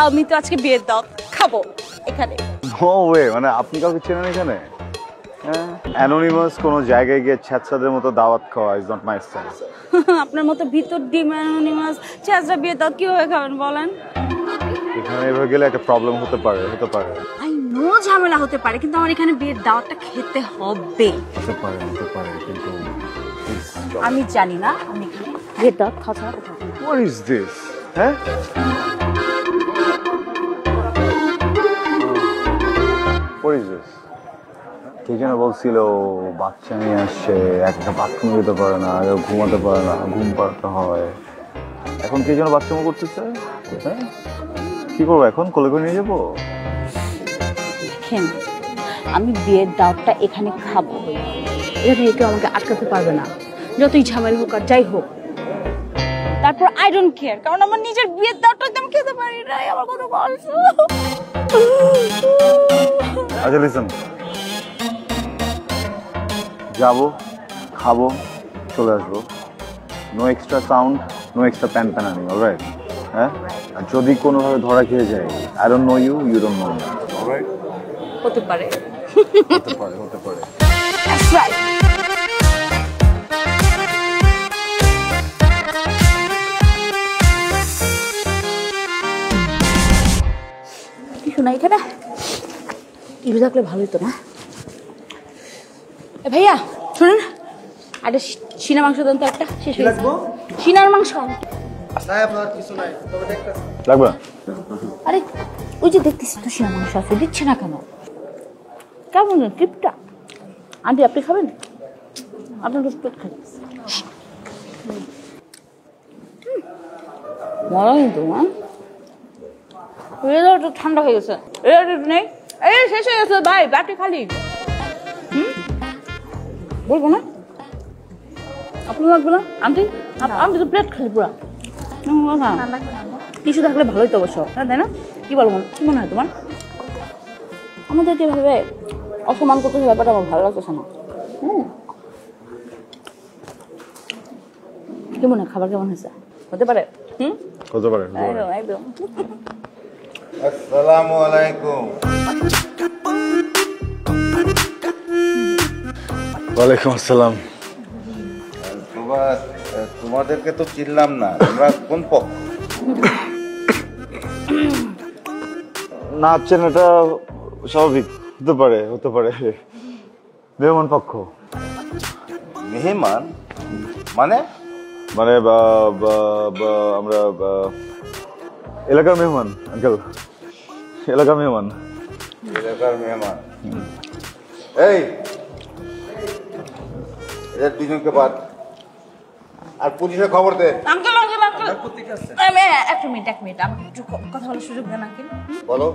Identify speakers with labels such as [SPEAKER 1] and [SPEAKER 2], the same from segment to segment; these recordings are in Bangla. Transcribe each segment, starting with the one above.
[SPEAKER 1] আমি তো আজকে বিয়ের দাওয়াত খাবো এখানে।
[SPEAKER 2] নো ওয়ে, মানে আপনি কাউকে চেনেন এখানে? অ্যানোনিমাস কোনো জায়গায় গিয়ে ছ্যাঁচড়াদের মতো দাওয়াত খাওয়া ইজ নট মাই স্টাইল।
[SPEAKER 1] আপনার মতো ভিতর ডিম অ্যানোনিমাস ছ্যাঁচড়া বিয়ের দাওয়াত কিভাবে খাবেন বলেন?
[SPEAKER 2] এখানে এভাবে গেলে একটা প্রবলেম হতে পারে।
[SPEAKER 1] আই নো ঝামেলা হতে পারে, কিন্তু আমার এখানে বিয়ের দাওয়াতটা খেতে হবে।
[SPEAKER 2] হতে পারে কিন্তু
[SPEAKER 1] আমি জানি না আমি বিয়ের দাওয়াত খাওয়া।
[SPEAKER 2] What is this? হ্যাঁ, হোয়াট ইজ দিস? কে যেন বলছিল বাচ্চা নিয়ে আসছে, একটা বাথরুম যেতে পারে না, ঘুমাতে পারে না, ঘুম পাড়াতে হয়। এখন কে যেন বাচ্চামো করতেছে। হ্যাঁ, কি করবো এখন? কোলে করে নিয়ে যাবো?
[SPEAKER 1] দেখেন, আমি বিয়ের দাওয়াতটা এখানে খাবো, এখানে কেউ আমাকে আটকাতে পারবে না, যতই ঝামেলা হোক আর যাই হোক। তারপর আই ডোন্ট কেয়ার, কারণ আমার নিজের বিয়ের দাওয়াতটা আমি খেতে পারি না। আমার কথা বলছো।
[SPEAKER 2] আচ্ছা লিসেন, যাবো, খাবো, চলে আসবো। No extra sound, no extra প্যানপ্যানানি, অলরাইট? হ্যাঁ, আর যদি কোনোভাবে ধরা খেয়ে যায়, I don't know you, you don't know me, alright?
[SPEAKER 1] হতে পারে।
[SPEAKER 2] হতে পারে।
[SPEAKER 1] That's right. কিছু না এখানে, ইলু থাকলে ভালোই তো না? ভাইয়া শুনুন, একটা সিনা মাংস দেন তো, একটা শেষ হয়ে গেছে। সিনার মাংস
[SPEAKER 2] লাগবে না?
[SPEAKER 1] আরে ওই যে দেখতেছি তো সিনা মাংস আছে, দিচ্ছে না কেন? কেমন ট্রিপটা? আন্টি আপনি খাবেন? আপনার পেট খাই মজা কিন্তু। হ্যাঁ, ঠান্ডা হয়ে গেছে। নেই, এই শেষ হয়ে গেছে ভাই, ব্যাটারি খালি। বলবো না আপনার লাগবে না আন্টি? আমি তো প্লেট খাই পুরা। কিছু থাকলে ভালোই তো অবশ্য, তাই না? কি বলবো, কি মনে হয় তোমার? আমাদের যেভাবে অসম্মান করতেছে, ব্যাপারটা আমার ভালো লাগতেছে না। কি মনে হয়, খাবার কেমন হয়েছে? হতে পারে।
[SPEAKER 2] হতে পারে।
[SPEAKER 1] একদম।
[SPEAKER 3] আসসালামু আলাইকুম।
[SPEAKER 2] ওয়ালাইকুম আসসালাম।
[SPEAKER 3] তোমাদেরকে তো চিনলাম না, তোমরা কোন পক্ষ?
[SPEAKER 2] না আছেন, এটা স্বাভাবিক। হতে পারে মেহমান পক্ষ।
[SPEAKER 3] মেহমান মানে?
[SPEAKER 2] মানে আমরা এলাকার মেহমান আঙ্কেল, এলাকার মেহমান।
[SPEAKER 3] এই এদের দুজনকে বাদ, আর পুলিশের খবর দে।
[SPEAKER 1] আঙ্কেল এক মিনিট আমাকে একটু কথা বলার সুযোগ দেন আঙ্কেল।
[SPEAKER 3] বলো।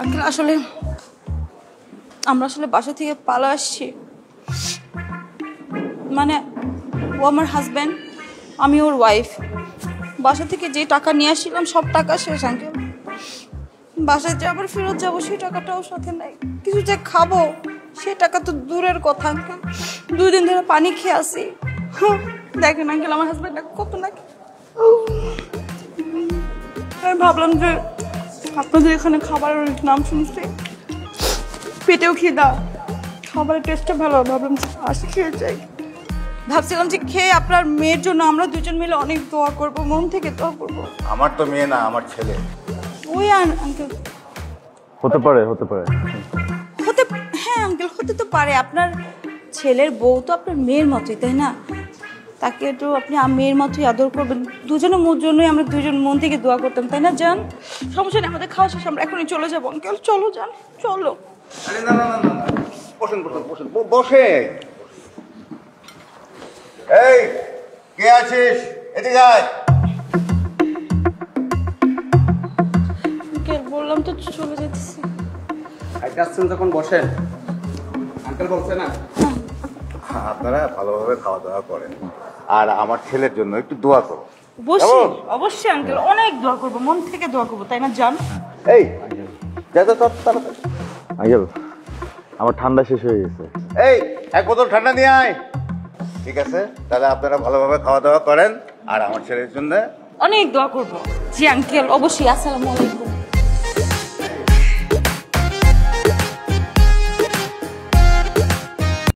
[SPEAKER 1] আঙ্কেল আসলে আমরা বাসা থেকে পালা আসছি। মানে ও আমার হাজব্যান্ড, আমি ওর ওয়াইফ। বাসা থেকে যে টাকা নিয়ে আসছিলাম সব টাকা শেষ আঙ্কেল। বাসায় যে আবার ফেরত যাবো সেই টাকাটাও সাথে নাই। কিছু যে খাবো সেই টাকা তো দূরের কথা আঙ্কেল। 2 দিন ধরে পানি খেয়ে আসি। দেখেন আঙ্কেল আমার হাজব্যান্ডটা কত নাকি। আমি ভাবলাম যে আপনাদের এখানে খাবারের নাম শুনছি, পেটেও খিদা, খাবারের টেস্টটা ভালো, ভাবলাম আসি খেয়ে যাই। ভাবছিলাম যে খেয়ে আপনার মেয়ের জন্য আমরা দুজন মিলে অনেক দোয়া করব, মন থেকে দোয়া করব।
[SPEAKER 3] আমার তো মেয়ে না, আমার ছেলে।
[SPEAKER 1] ওই আঙ্কেল
[SPEAKER 2] হতে পারে।
[SPEAKER 1] হ্যাঁ আঙ্কেল, হতে তো পারে। আপনার ছেলের বউ তো আপনার মেয়ের মতোই, তাই না? তাকে তো আপনি মেয়ের মতোই আদর করবেন। দুজনের জন্যই আমরা দুজন মন থেকে দোয়া করতাম, তাই না? যান, সমস্যা নেই, আমাদের খাওয়া শেষ, আমরা এখনই চলে যাবো আঙ্কেল। চলো যান, চলো।
[SPEAKER 3] আরে না, বসে। এই কে আছিস? এদিকে আয়।
[SPEAKER 1] আঙ্কেল বললাম তো চলে যেতেছি।
[SPEAKER 4] আসছেন যখন বসেন, আঙ্কেল বলছে না
[SPEAKER 3] আপনারা ভালোভাবে খাওয়া দাওয়া করেন, আর আমার ছেলের জন্য একটু দোয়া করো।
[SPEAKER 1] অবশ্যই আঙ্কেল, অনেক দোয়া করবো, মন থেকে দোয়া করবো, তাই না? যান।
[SPEAKER 3] এই যাতে
[SPEAKER 2] আঙ্কেল আমার ঠান্ডা শেষ হয়ে গেছে।
[SPEAKER 3] এই এক বোতল ঠান্ডা নিয়ে আয়। ঠিক আছে, তাহলে আপনারা ভালোভাবে খাওয়া দাওয়া করেন আর আমার ছেলের জন্য
[SPEAKER 1] অনেক দোয়া করবো। জি আঙ্কেল, অবশ্যই। আসসালামু আলাইকুম।